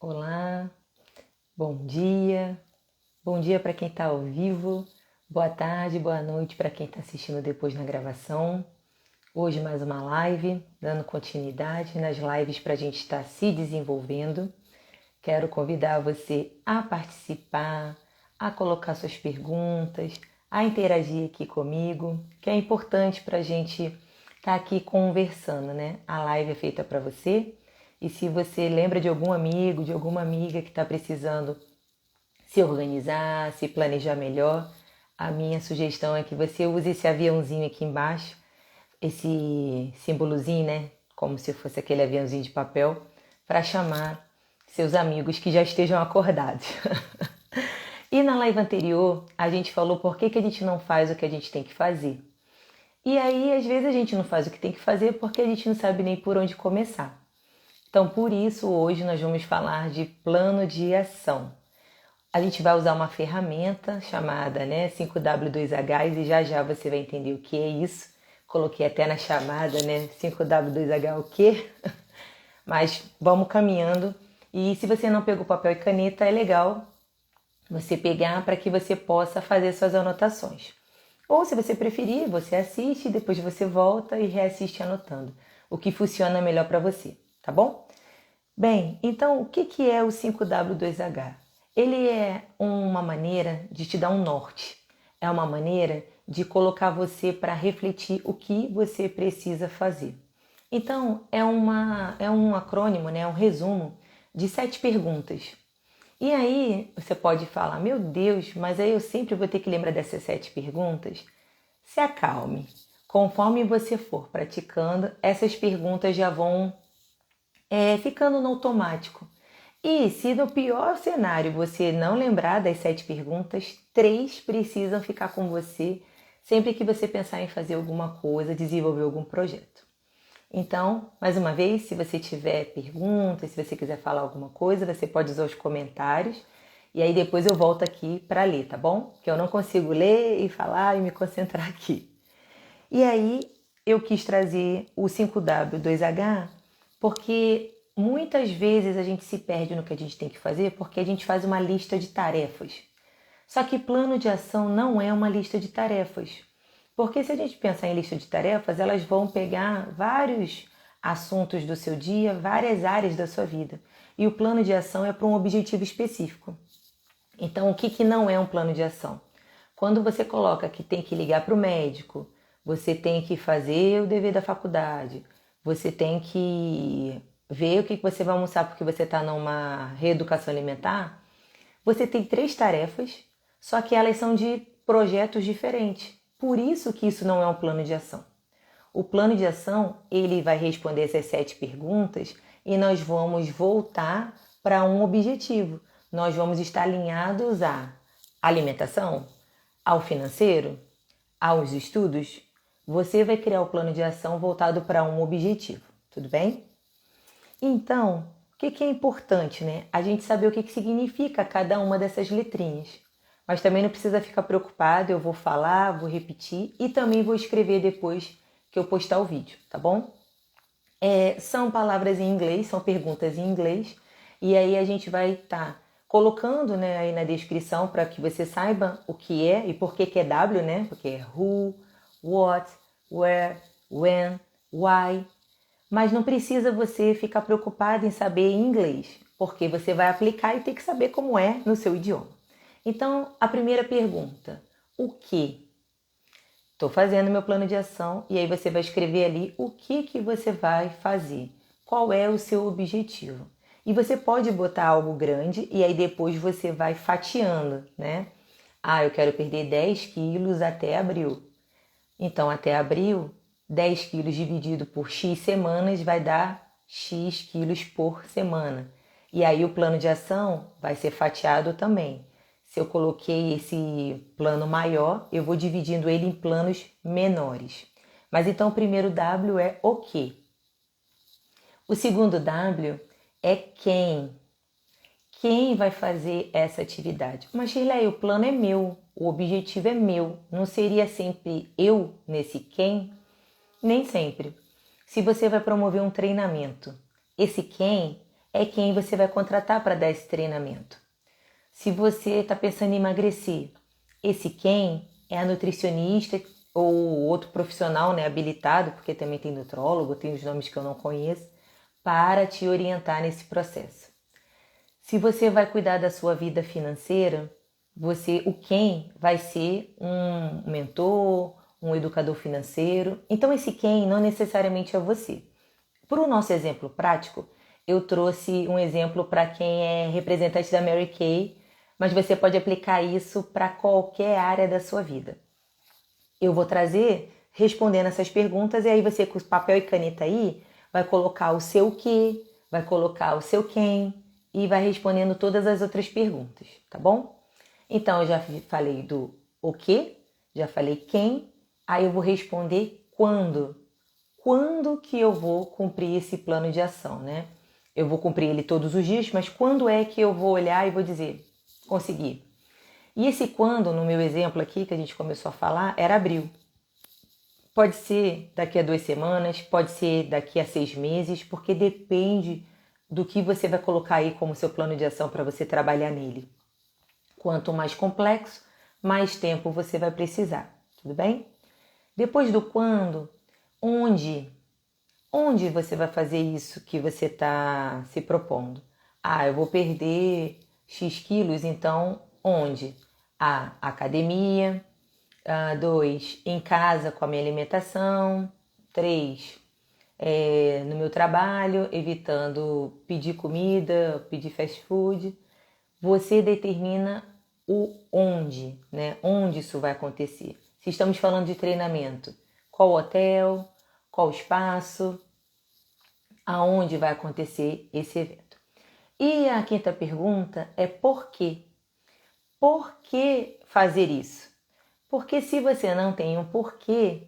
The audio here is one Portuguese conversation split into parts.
Olá, bom dia para quem está ao vivo, boa tarde, boa noite para quem está assistindo depois na gravação. Hoje mais uma live, dando continuidade nas lives para a gente estar se desenvolvendo. Quero convidar você a participar, a colocar suas perguntas, a interagir aqui comigo, que é importante para a gente estar aqui conversando, né? A live é feita para você. E se você lembra de algum amigo, de alguma amiga que está precisando se organizar, se planejar melhor, a minha sugestão é que você use esse aviãozinho aqui embaixo, esse símbolozinho, né? Como se fosse aquele aviãozinho de papel, para chamar seus amigos que já estejam acordados. E na live anterior, a gente falou por que a gente não faz o que a gente tem que fazer. E aí, às vezes, a gente não faz o que tem que fazer porque a gente não sabe nem por onde começar. Então, por isso, hoje nós vamos falar de plano de ação. A gente vai usar uma ferramenta chamada 5W2H e já você vai entender o que é isso. Coloquei até na chamada 5W2H o quê? Mas vamos caminhando. E se você não pegou papel e caneta, é legal você pegar para que você possa fazer suas anotações. Ou se você preferir, você assiste, depois você volta e reassiste anotando. O que funciona melhor para você, tá bom? Bem, então o que é o 5W2H? Ele é uma maneira de te dar um norte. É uma maneira de colocar você para refletir o que você precisa fazer. Então, é um acrônimo, um resumo de 7 perguntas. E aí você pode falar, meu Deus, mas aí eu sempre vou ter que lembrar dessas 7 perguntas? Se acalme. Conforme você for praticando, essas perguntas já vão ficando no automático. E se no pior cenário você não lembrar das 7 perguntas, 3 precisam ficar com você sempre que você pensar em fazer alguma coisa, desenvolver algum projeto. Então, mais uma vez, se você tiver perguntas, se você quiser falar alguma coisa, você pode usar os comentários e aí depois eu volto aqui para ler, tá bom? Que eu não consigo ler e falar e me concentrar aqui. E aí eu quis trazer o 5W2H porque muitas vezes a gente se perde no que a gente tem que fazer porque a gente faz uma lista de tarefas. Só que plano de ação não é uma lista de tarefas. Porque se a gente pensar em lista de tarefas, elas vão pegar vários assuntos do seu dia, várias áreas da sua vida. E o plano de ação é para um objetivo específico. Então, o que não é um plano de ação? Quando você coloca que tem que ligar para o médico, você tem que fazer o dever da faculdade, você tem que ver o que você vai almoçar porque você está numa reeducação alimentar, você tem 3 tarefas, só que elas são de projetos diferentes. Por isso que isso não é um plano de ação. O plano de ação, ele vai responder essas 7 perguntas e nós vamos voltar para um objetivo. Nós vamos estar alinhados à alimentação, ao financeiro, aos estudos. Você vai criar o plano de ação voltado para um objetivo, tudo bem? Então, o que é importante, né? A gente saber o que significa cada uma dessas letrinhas. Mas também não precisa ficar preocupado, eu vou falar, vou repetir e também vou escrever depois que eu postar o vídeo, tá bom? São palavras em inglês, são perguntas em inglês, e aí a gente vai estar colocando, né, aí na descrição para que você saiba o que é e por que é W, né? Porque é who, what, where, when, why. Mas não precisa você ficar preocupado em saber inglês, porque você vai aplicar e tem que saber como é no seu idioma. Então, a primeira pergunta, o que? Estou fazendo meu plano de ação e aí você vai escrever ali o que você vai fazer, qual é o seu objetivo. E você pode botar algo grande e aí depois você vai fatiando, né? Ah, eu quero perder 10 quilos até abril. Então, até abril, 10 quilos dividido por X semanas vai dar X quilos por semana. E aí o plano de ação vai ser fatiado também. Se eu coloquei esse plano maior, eu vou dividindo ele em planos menores. Mas então o primeiro W é o quê? O segundo W é quem. Quem vai fazer essa atividade? Mas Shirley, o plano é meu, o objetivo é meu. Não seria sempre eu nesse quem? Nem sempre. Se você vai promover um treinamento, esse quem é quem você vai contratar para dar esse treinamento. Se você está pensando em emagrecer, esse quem é a nutricionista ou outro profissional, né, habilitado, porque também tem nutrólogo, tem os nomes que eu não conheço, para te orientar nesse processo. Se você vai cuidar da sua vida financeira, o quem vai ser um mentor, um educador financeiro. Então esse quem não necessariamente é você. Por o nosso exemplo prático, eu trouxe um exemplo para quem é representante da Mary Kay, mas você pode aplicar isso para qualquer área da sua vida. Eu vou trazer respondendo essas perguntas e aí você com papel e caneta aí vai colocar o seu que, vai colocar o seu quem e vai respondendo todas as outras perguntas, tá bom? Então eu já falei do o que, já falei quem, aí eu vou responder quando. Quando que eu vou cumprir esse plano de ação, né? Eu vou cumprir ele todos os dias, mas quando é que eu vou olhar e vou dizer, consegui? E esse quando, no meu exemplo aqui, que a gente começou a falar, era abril. Pode ser daqui a 2 semanas, pode ser daqui a 6 meses, porque depende do que você vai colocar aí como seu plano de ação para você trabalhar nele. Quanto mais complexo, mais tempo você vai precisar, tudo bem? Depois do quando, onde você vai fazer isso que você está se propondo? Ah, eu vou perder X quilos, então onde? A, academia. 2, em casa com a minha alimentação. 3, no meu trabalho, evitando pedir comida, pedir fast food. Você determina o onde, né? Onde isso vai acontecer. Se estamos falando de treinamento, qual hotel, qual espaço, aonde vai acontecer esse evento. E a quinta pergunta é por quê? Por que fazer isso? Porque se você não tem um porquê,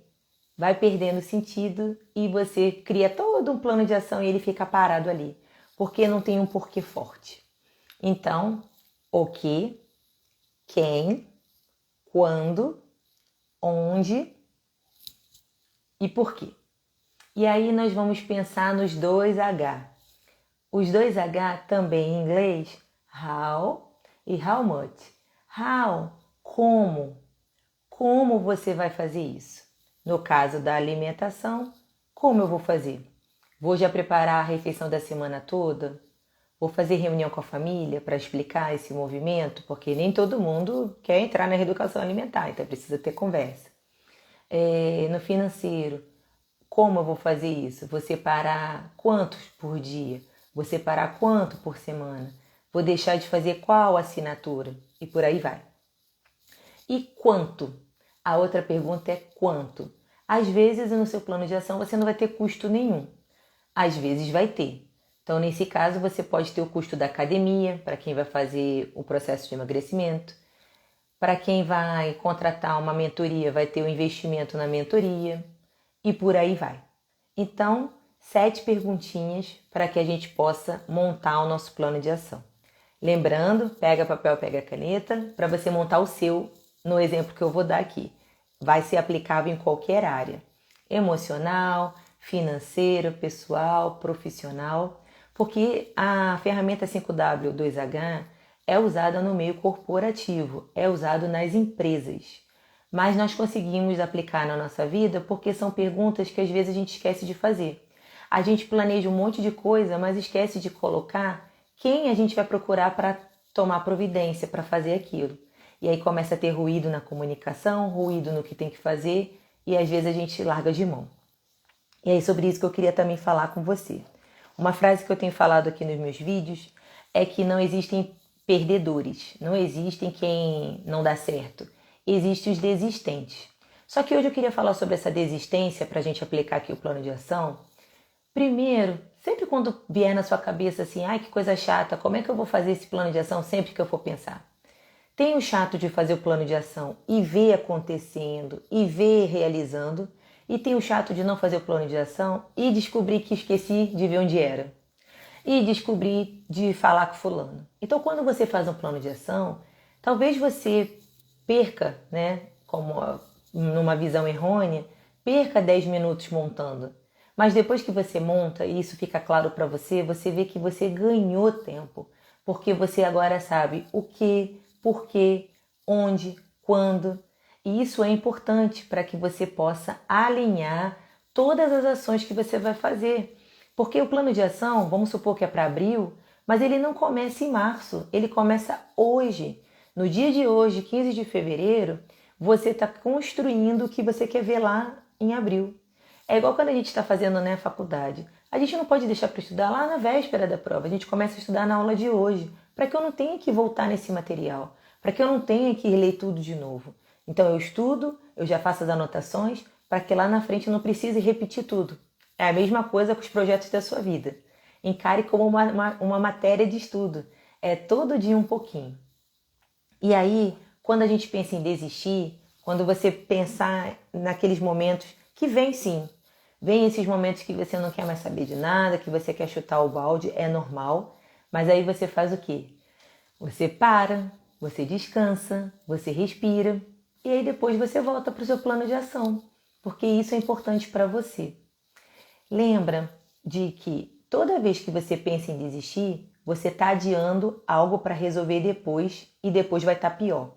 vai perdendo sentido e você cria todo um plano de ação e ele fica parado ali, porque não tem um porquê forte. Então, o que, quem, quando, onde e por quê. E aí nós vamos pensar nos 2H. Os 2H também em inglês, how e how much. How, como. Como você vai fazer isso? No caso da alimentação, como eu vou fazer? Vou já preparar a refeição da semana toda? Vou fazer reunião com a família para explicar esse movimento? Porque nem todo mundo quer entrar na reeducação alimentar, então precisa ter conversa. No financeiro, como eu vou fazer isso? Vou separar quantos por dia? Vou separar quanto por semana? Vou deixar de fazer qual assinatura? E por aí vai. E quanto? A outra pergunta é quanto? Às vezes no seu plano de ação você não vai ter custo nenhum. Às vezes vai ter. Então nesse caso você pode ter o custo da academia, para quem vai fazer o processo de emagrecimento. Para quem vai contratar uma mentoria vai ter o investimento na mentoria. E por aí vai. Então, 7 perguntinhas para que a gente possa montar o nosso plano de ação. Lembrando, pega papel, pega caneta, para você montar o seu no exemplo que eu vou dar aqui. Vai ser aplicável em qualquer área. Emocional, financeira, pessoal, profissional. Porque a ferramenta 5W2H é usada no meio corporativo, é usado nas empresas. Mas nós conseguimos aplicar na nossa vida porque são perguntas que às vezes a gente esquece de fazer. A gente planeja um monte de coisa, mas esquece de colocar quem a gente vai procurar para tomar providência, para fazer aquilo. E aí começa a ter ruído na comunicação, ruído no que tem que fazer e às vezes a gente larga de mão. E é sobre isso que eu queria também falar com você. Uma frase que eu tenho falado aqui nos meus vídeos é que não existem perdedores, não existem quem não dá certo. Existem os desistentes. Só que hoje eu queria falar sobre essa desistência para a gente aplicar aqui o plano de ação. Primeiro, sempre quando vier na sua cabeça assim, ai que coisa chata, como é que eu vou fazer esse plano de ação sempre que eu for pensar? Tem o chato de fazer o plano de ação e ver acontecendo e ver realizando, e tem o chato de não fazer o plano de ação e descobrir que esqueci de ver onde era. E descobrir de falar com fulano. Então quando você faz um plano de ação, talvez você perca, né, como numa visão errônea, perca 10 minutos montando. Mas depois que você monta e isso fica claro para você, você vê que você ganhou tempo, porque você agora sabe o que, por quê, onde, quando. E isso é importante para que você possa alinhar todas as ações que você vai fazer. Porque o plano de ação, vamos supor que é para abril, mas ele não começa em março, ele começa hoje. No dia de hoje, 15 de fevereiro, você está construindo o que você quer ver lá em abril. É igual quando a gente está fazendo, né, a faculdade. A gente não pode deixar para estudar lá na véspera da prova. A gente começa a estudar na aula de hoje, para que eu não tenha que voltar nesse material, para que eu não tenha que ler tudo de novo. Então eu estudo, eu já faço as anotações, para que lá na frente eu não precise repetir tudo. É a mesma coisa com os projetos da sua vida. Encare como uma matéria de estudo. É todo dia um pouquinho. E aí, quando a gente pensa em desistir, quando você pensar naqueles momentos que vem sim, vem esses momentos que você não quer mais saber de nada, que você quer chutar o balde, é normal, mas aí você faz o quê? Você para, você descansa, você respira e aí depois você volta para o seu plano de ação, porque isso é importante para você. Lembra de que toda vez que você pensa em desistir, você está adiando algo para resolver depois e depois vai estar pior.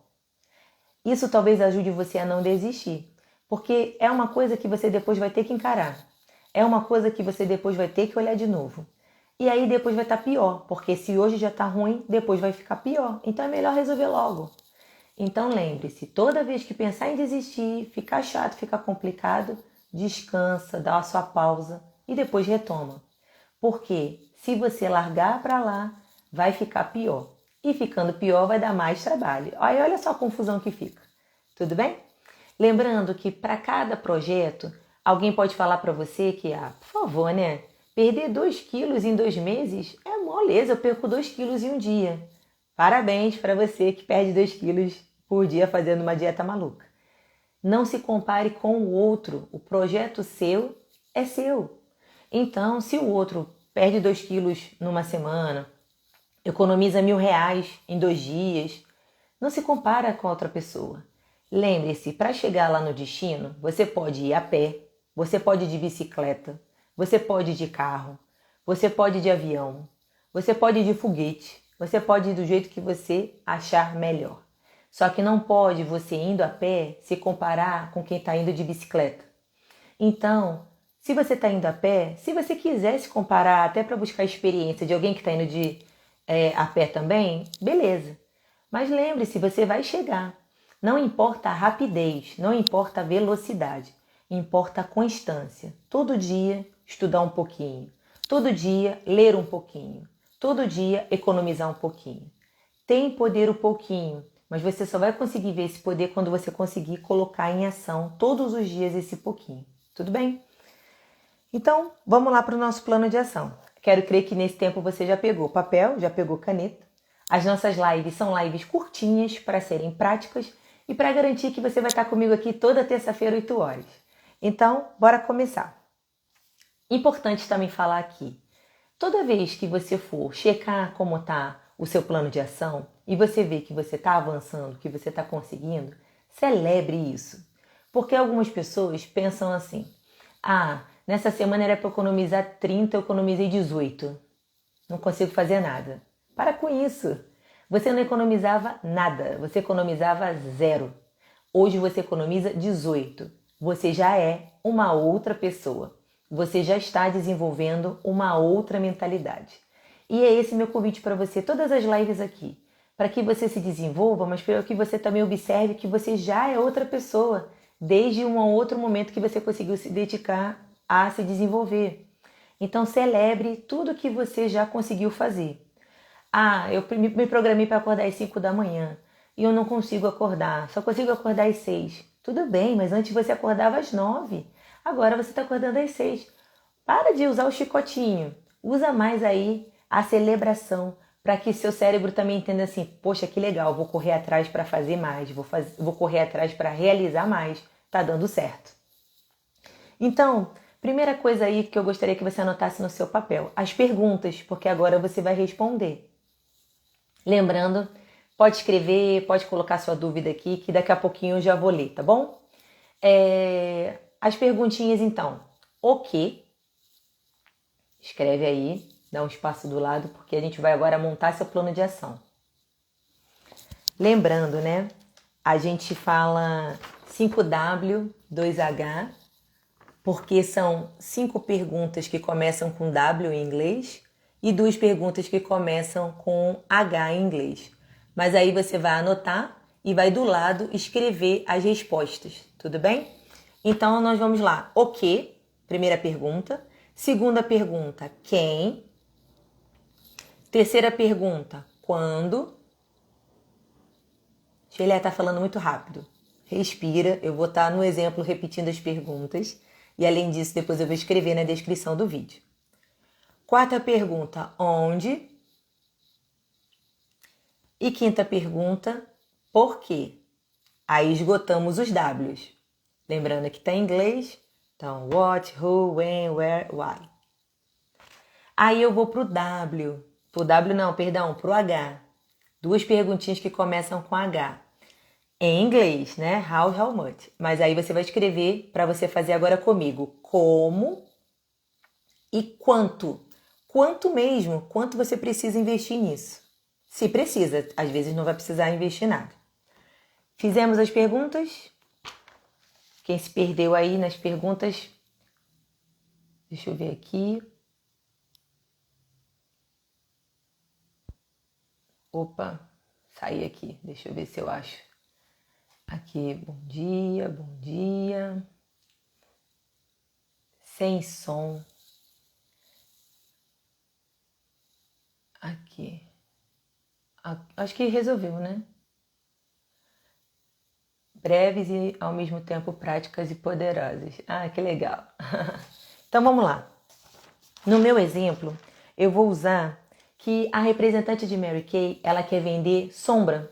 Isso talvez ajude você a não desistir, porque é uma coisa que você depois vai ter que encarar. É uma coisa que você depois vai ter que olhar de novo. E aí depois vai estar pior, porque se hoje já está ruim, depois vai ficar pior. Então é melhor resolver logo. Então lembre-se, toda vez que pensar em desistir, ficar chato, ficar complicado, descansa, dá a sua pausa e depois retoma. Porque se você largar para lá, vai ficar pior. E ficando pior vai dar mais trabalho. Aí olha só a confusão que fica. Tudo bem? Lembrando que para cada projeto, alguém pode falar para você que, por favor, né? Perder 2 quilos em 2 meses é moleza, eu perco 2 quilos em um dia. Parabéns para você que perde 2 quilos por dia fazendo uma dieta maluca. Não se compare com o outro. O projeto seu é seu. Então, se o outro perde 2 quilos numa semana, economiza R$ 1.000 em 2 dias, não se compara com outra pessoa. Lembre-se, para chegar lá no destino, você pode ir a pé, você pode ir de bicicleta, você pode ir de carro, você pode ir de avião, você pode ir de foguete, você pode ir do jeito que você achar melhor. Só que não pode você indo a pé se comparar com quem está indo de bicicleta. Então, se você está indo a pé, se você quiser se comparar até para buscar a experiência de alguém que está indo a pé também, beleza. Mas lembre-se, você vai chegar. Não importa a rapidez, não importa a velocidade, importa a constância. Todo dia estudar um pouquinho, todo dia ler um pouquinho, todo dia economizar um pouquinho. Tem poder um pouquinho, mas você só vai conseguir ver esse poder quando você conseguir colocar em ação todos os dias esse pouquinho. Tudo bem? Então, vamos lá para o nosso plano de ação. Quero crer que nesse tempo você já pegou papel, já pegou caneta. As nossas lives são lives curtinhas para serem práticas e para garantir que você vai estar comigo aqui toda terça-feira, 8 horas. Então, bora começar. Importante também falar aqui, toda vez que você for checar como está o seu plano de ação e você vê que você está avançando, que você está conseguindo, celebre isso. Porque algumas pessoas pensam assim, nessa semana era para economizar 30, eu economizei 18. Não consigo fazer nada. Para com isso. Você não economizava nada, você economizava 0. Hoje você economiza 18. Você já é uma outra pessoa. Você já está desenvolvendo uma outra mentalidade. E é esse meu convite para você, todas as lives aqui. Para que você se desenvolva, mas para que você também observe que você já é outra pessoa, desde um outro momento que você conseguiu se dedicar a se desenvolver. Então celebre tudo que você já conseguiu fazer. Eu me programei para acordar às 5 da manhã e eu não consigo acordar, só consigo acordar às 6. Tudo bem, mas antes você acordava às 9. Agora você está acordando às 6. Para de usar o chicotinho. Usa mais aí a celebração para que seu cérebro também entenda assim, poxa, que legal, vou correr atrás para fazer mais, vou correr atrás para realizar mais. Tá dando certo. Então, primeira coisa aí que eu gostaria que você anotasse no seu papel, as perguntas, porque agora você vai responder. Lembrando, pode escrever, pode colocar sua dúvida aqui, que daqui a pouquinho eu já vou ler, tá bom? As perguntinhas então, o que, Escreve aí, dá um espaço do lado, porque a gente vai agora montar seu plano de ação. Lembrando, né? A gente fala 5W, 2H, porque são 5 perguntas que começam com W em inglês e 2 perguntas que começam com H em inglês. Mas aí você vai anotar e vai do lado escrever as respostas, tudo bem? Então nós vamos lá. O que? Primeira pergunta. Segunda pergunta, quem? Terceira pergunta, quando? Sheila está falando muito rápido. Respira, eu vou estar no exemplo repetindo as perguntas. E além disso, depois eu vou escrever na descrição do vídeo. Quarta pergunta, onde? E quinta pergunta, por quê? Aí esgotamos os Ws. Lembrando que está em inglês, então what, who, when, where, why. Aí eu vou para o W. Para o W não, perdão, para o H. 2 perguntinhas que começam com H. Em inglês, né? How much. Mas aí você vai escrever para você fazer agora comigo. Como e quanto. Quanto mesmo? Quanto você precisa investir nisso? Se precisa, às vezes não vai precisar investir nada. Fizemos as perguntas? Quem se perdeu aí nas perguntas? Deixa eu ver aqui. Opa, saí aqui. Deixa eu ver se eu acho. Aqui, bom dia, bom dia. Sem som. Aqui. Acho que resolveu, né? Breves e ao mesmo tempo práticas e poderosas. Ah, que legal. Então vamos lá. No meu exemplo, eu vou usar que a representante de Mary Kay, ela quer vender sombra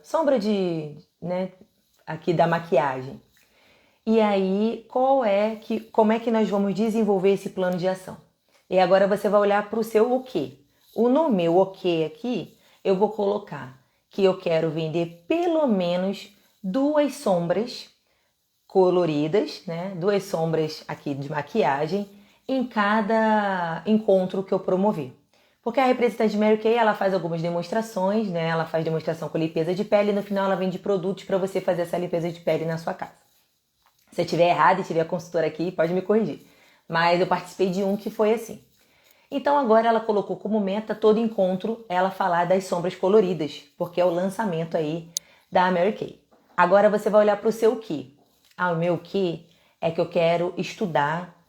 né, aqui da maquiagem. E aí, como é que nós vamos desenvolver esse plano de ação? E agora você vai olhar para o seu o quê? No meu o quê aqui, eu vou colocar que eu quero vender pelo menos 2 sombras coloridas, né? 2 sombras aqui de maquiagem em cada encontro que eu promover. Porque a representante Mary Kay, ela faz algumas demonstrações, né? Ela faz demonstração com limpeza de pele e no final ela vende produtos para você fazer essa limpeza de pele na sua casa. Se eu estiver errado e tiver a consultora aqui, pode me corrigir. Mas eu participei de um que foi assim. Então agora ela colocou como meta todo encontro ela falar das sombras coloridas, porque é o lançamento aí da Mary Kay. Agora você vai olhar para o seu que. O meu que é que eu quero estudar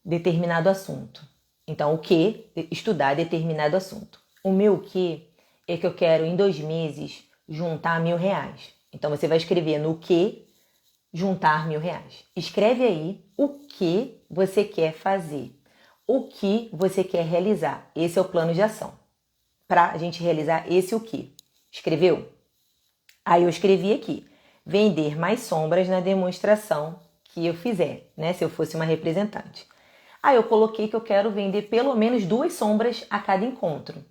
determinado assunto. Então o que? Estudar determinado assunto. O meu que é que eu quero em 2 meses juntar R$1.000. Então você vai escrever no que juntar R$1.000. Escreve aí o que você quer fazer. O que você quer realizar. Esse é o plano de ação. Para a gente realizar esse o que. Escreveu? Aí eu escrevi aqui. Vender mais sombras na demonstração que eu fizer, né? Se eu fosse uma representante. Aí eu coloquei que eu quero vender pelo menos 2 sombras a cada encontro.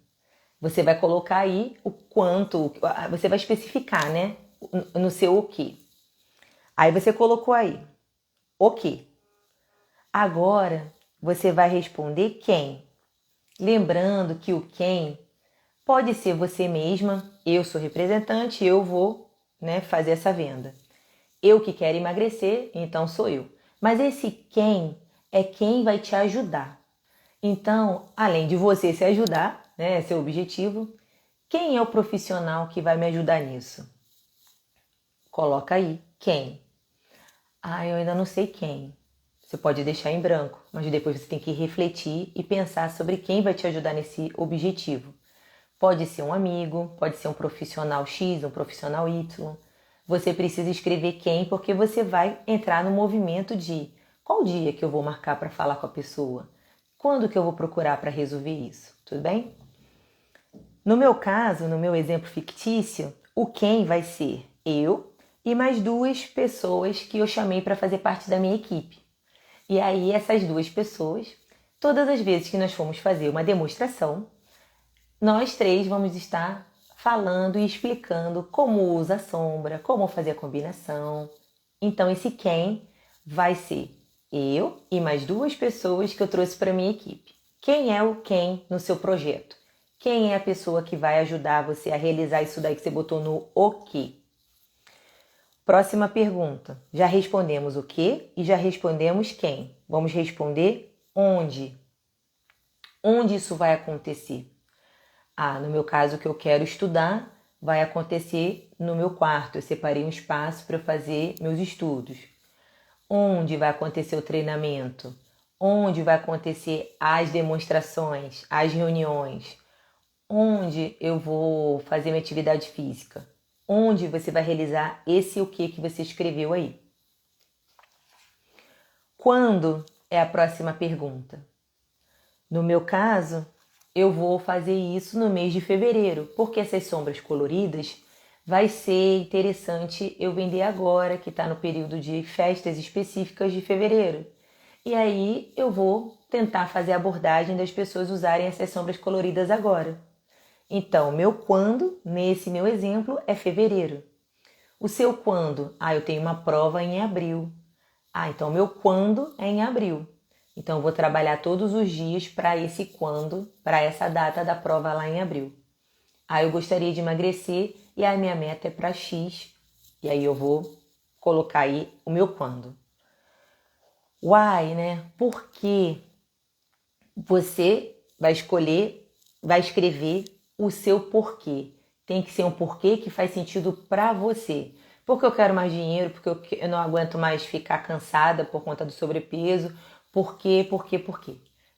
Você vai colocar aí o quanto, você vai especificar, né? No seu o que. Aí você colocou aí. O que? Agora você vai responder quem. Lembrando que o quem pode ser você mesma, eu sou representante, eu vou, né, fazer essa venda. Eu que quero emagrecer, então sou eu. Mas esse quem é quem vai te ajudar. Então, além de você se ajudar, né, seu objetivo, quem é o profissional que vai me ajudar nisso? Coloca aí, quem? Eu ainda não sei quem. Você pode deixar em branco, mas depois você tem que refletir e pensar sobre quem vai te ajudar nesse objetivo. Pode ser um amigo, pode ser um profissional X, um profissional Y. Você precisa escrever quem, porque você vai entrar no movimento de qual dia que eu vou marcar para falar com a pessoa? Quando que eu vou procurar para resolver isso? Tudo bem? No meu caso, no meu exemplo fictício, o quem vai ser eu e mais 2 pessoas que eu chamei para fazer parte da minha equipe. E aí essas 2 pessoas, todas as vezes que nós formos fazer uma demonstração, nós 3 vamos estar falando e explicando como usa a sombra, como fazer a combinação. Então esse quem vai ser eu e mais 2 pessoas que eu trouxe para minha equipe. Quem é o quem no seu projeto? Quem é a pessoa que vai ajudar você a realizar isso daí que você botou no o quê? Próxima pergunta. Já respondemos o que e já respondemos quem. Vamos responder onde. Onde isso vai acontecer? No meu caso, que eu quero estudar, vai acontecer no meu quarto. Eu separei um espaço para fazer meus estudos. Onde vai acontecer o treinamento? Onde vai acontecer as demonstrações, as reuniões? Onde eu vou fazer minha atividade física? Onde você vai realizar esse o que você escreveu aí? Quando é a próxima pergunta? No meu caso, eu vou fazer isso no mês de fevereiro, porque essas sombras coloridas vai ser interessante eu vender agora, que está no período de festas específicas de fevereiro. E aí eu vou tentar fazer a abordagem das pessoas usarem essas sombras coloridas agora. Então, meu quando, nesse meu exemplo, é fevereiro. O seu quando? Eu tenho uma prova em abril. Então meu quando é em abril. Então eu vou trabalhar todos os dias para esse quando, para essa data da prova lá em abril. Eu gostaria de emagrecer e a minha meta é para X. E aí eu vou colocar aí o meu quando. Why, né? Por que você vai escrever o seu porquê. Tem que ser um porquê que faz sentido para você. Porque eu quero mais dinheiro, porque eu não aguento mais ficar cansada por conta do sobrepeso. Por quê?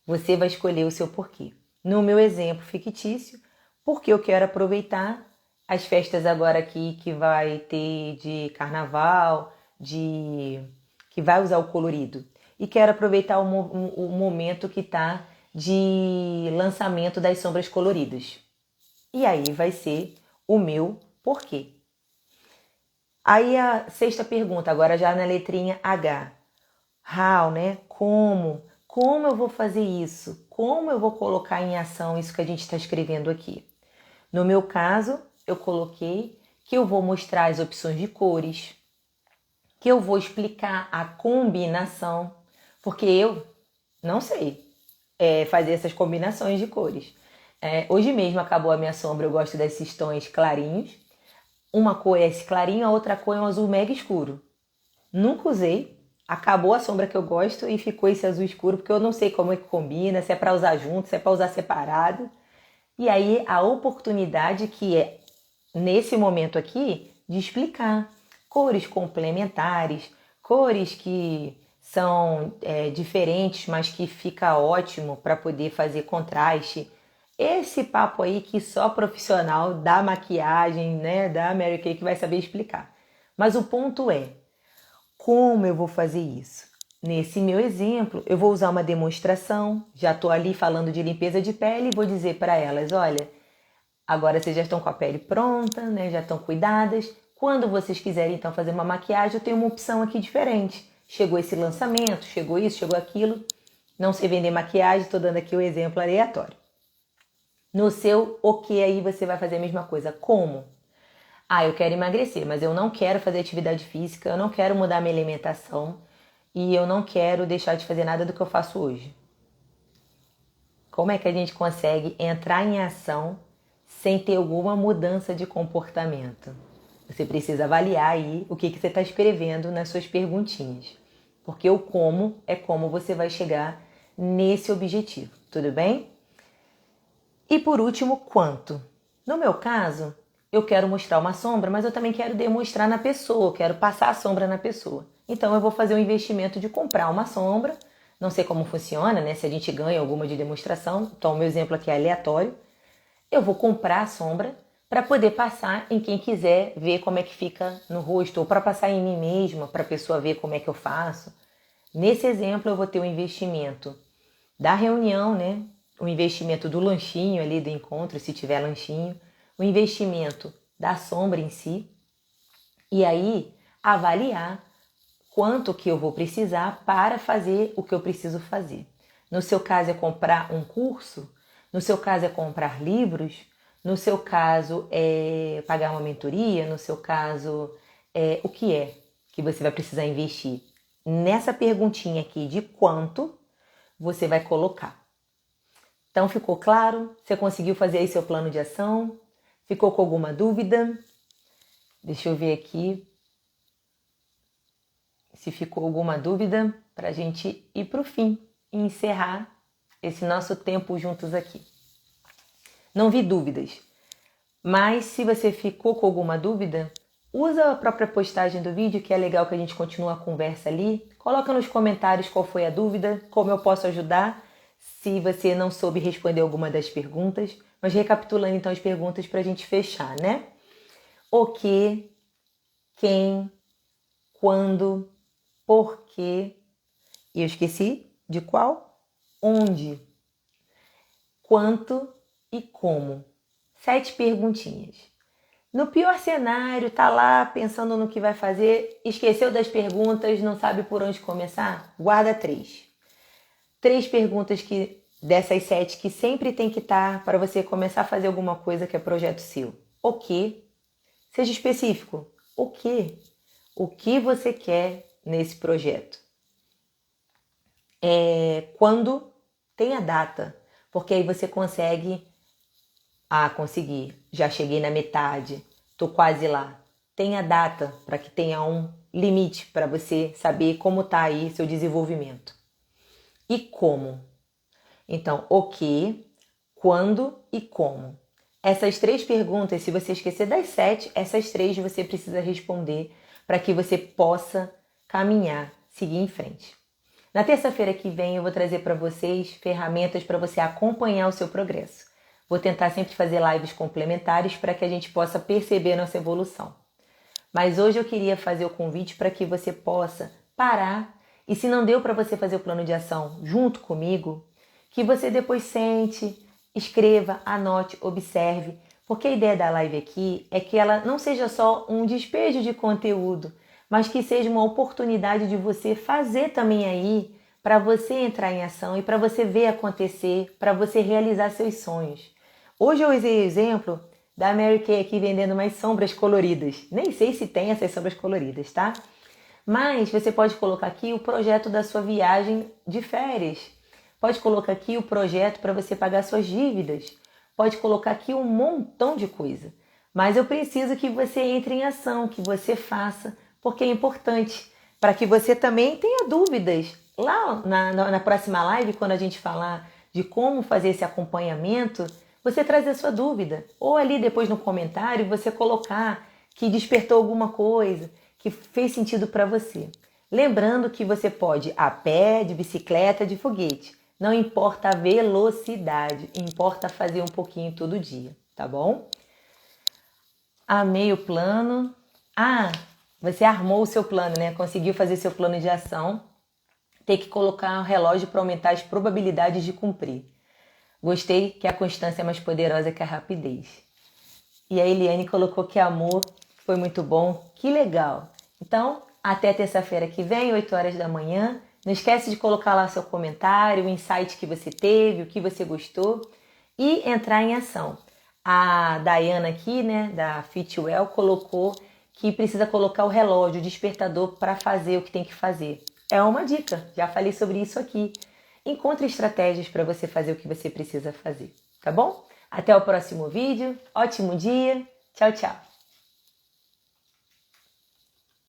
Você vai escolher o seu porquê. No meu exemplo fictício, porque eu quero aproveitar as festas agora aqui que vai ter de carnaval, que vai usar o colorido. E quero aproveitar o momento que está de lançamento das sombras coloridas. E aí vai ser o meu porquê. Aí a sexta pergunta, agora já na letrinha H. How, né? Como? Como eu vou fazer isso? Como eu vou colocar em ação isso que a gente está escrevendo aqui? No meu caso, eu coloquei que eu vou mostrar as opções de cores, que eu vou explicar a combinação, porque eu não sei fazer essas combinações de cores. Hoje mesmo acabou a minha sombra, eu gosto desses tons clarinhos. Uma cor é esse clarinho, a outra cor é um azul mega escuro. Nunca usei, acabou a sombra que eu gosto e ficou esse azul escuro, porque eu não sei como é que combina, se é para usar junto, se é para usar separado. E aí a oportunidade que é, nesse momento aqui, de explicar cores complementares, cores que são diferentes, mas que fica ótimo para poder fazer contraste. Esse papo aí que só profissional da maquiagem, né, da Mary Kay que vai saber explicar. Mas o ponto é, como eu vou fazer isso? Nesse meu exemplo, eu vou usar uma demonstração, já estou ali falando de limpeza de pele e vou dizer para elas, olha, agora vocês já estão com a pele pronta, né, já estão cuidadas. Quando vocês quiserem então fazer uma maquiagem, eu tenho uma opção aqui diferente. Chegou esse lançamento, chegou isso, chegou aquilo. Não sei vender maquiagem, estou dando aqui o exemplo aleatório. No seu o que aí você vai fazer a mesma coisa. Como? Eu quero emagrecer, mas eu não quero fazer atividade física, eu não quero mudar minha alimentação e eu não quero deixar de fazer nada do que eu faço hoje. Como é que a gente consegue entrar em ação sem ter alguma mudança de comportamento? Você precisa avaliar aí o que você está escrevendo nas suas perguntinhas. Porque o como é como você vai chegar nesse objetivo, tudo bem? E por último, quanto? No meu caso, eu quero mostrar uma sombra, mas eu também quero demonstrar na pessoa, eu quero passar a sombra na pessoa. Então eu vou fazer um investimento de comprar uma sombra, não sei como funciona, né? Se a gente ganha alguma de demonstração, então o meu exemplo aqui é aleatório. Eu vou comprar a sombra para poder passar em quem quiser ver como é que fica no rosto, ou para passar em mim mesma, para a pessoa ver como é que eu faço. Nesse exemplo eu vou ter o investimento da reunião, né? O investimento do lanchinho ali do encontro, se tiver lanchinho, o investimento da sombra em si, e aí avaliar quanto que eu vou precisar para fazer o que eu preciso fazer. No seu caso é comprar um curso, no seu caso é comprar livros, no seu caso é pagar uma mentoria, no seu caso o que é que você vai precisar investir. Nessa perguntinha aqui de quanto você vai colocar. Então ficou claro? Você conseguiu fazer aí seu plano de ação? Ficou com alguma dúvida? Deixa eu ver aqui se ficou alguma dúvida para a gente ir para o fim e encerrar esse nosso tempo juntos aqui. Não vi dúvidas, mas se você ficou com alguma dúvida, usa a própria postagem do vídeo, que é legal que a gente continue a conversa ali. Coloca nos comentários qual foi a dúvida, como eu posso ajudar, se você não soube responder alguma das perguntas. Mas recapitulando então as perguntas para a gente fechar, né? O que, quem, quando, por quê, e eu esqueci de qual, onde, quanto e como. 7 perguntinhas. No pior cenário, tá lá pensando no que vai fazer, esqueceu das perguntas, não sabe por onde começar? Guarda 3. 3 perguntas dessas 7 que sempre tem que estar para você começar a fazer alguma coisa que é projeto seu. O que? Seja específico. O que? O que você quer nesse projeto? Quando tem a data, porque aí você consegue consegui, já cheguei na metade, tô quase lá. Tem a data para que tenha um limite para você saber como tá aí seu desenvolvimento. E como? Então, o que, quando e como. Essas 3 perguntas, se você esquecer das 7, essas 3 você precisa responder para que você possa caminhar, seguir em frente. Na terça-feira que vem eu vou trazer para vocês ferramentas para você acompanhar o seu progresso. Vou tentar sempre fazer lives complementares para que a gente possa perceber a nossa evolução. Mas hoje eu queria fazer o convite para que você possa parar e, se não deu para você fazer o plano de ação junto comigo, que você depois sente, escreva, anote, observe, porque a ideia da live aqui é que ela não seja só um despejo de conteúdo, mas que seja uma oportunidade de você fazer também aí, para você entrar em ação e para você ver acontecer, para você realizar seus sonhos. Hoje eu usei o exemplo da Mary Kay aqui vendendo umas sombras coloridas. Nem sei se tem essas sombras coloridas, tá? Mas você pode colocar aqui o projeto da sua viagem de férias. Pode colocar aqui o projeto para você pagar suas dívidas. Pode colocar aqui um montão de coisa. Mas eu preciso que você entre em ação, que você faça, porque é importante para que você também tenha dúvidas. Lá na próxima live, quando a gente falar de como fazer esse acompanhamento, você trazer a sua dúvida. Ou ali depois no comentário você colocar que despertou alguma coisa, que fez sentido para você. Lembrando que você pode ir a pé, de bicicleta, de foguete. Não importa a velocidade, importa fazer um pouquinho todo dia, tá bom? Amei o plano. Você armou o seu plano, né? Conseguiu fazer seu plano de ação. Tem que colocar um relógio para aumentar as probabilidades de cumprir. Gostei que a constância é mais poderosa que a rapidez. E a Eliane colocou que amor foi muito bom. Que legal! Então, até terça-feira que vem, 8 horas da manhã. Não esquece de colocar lá seu comentário, o insight que você teve, o que você gostou e entrar em ação. A Dayana aqui, né, da Fitwell, colocou que precisa colocar o relógio, o despertador para fazer o que tem que fazer. É uma dica, já falei sobre isso aqui. Encontre estratégias para você fazer o que você precisa fazer, tá bom? Até o próximo vídeo, ótimo dia, tchau, tchau!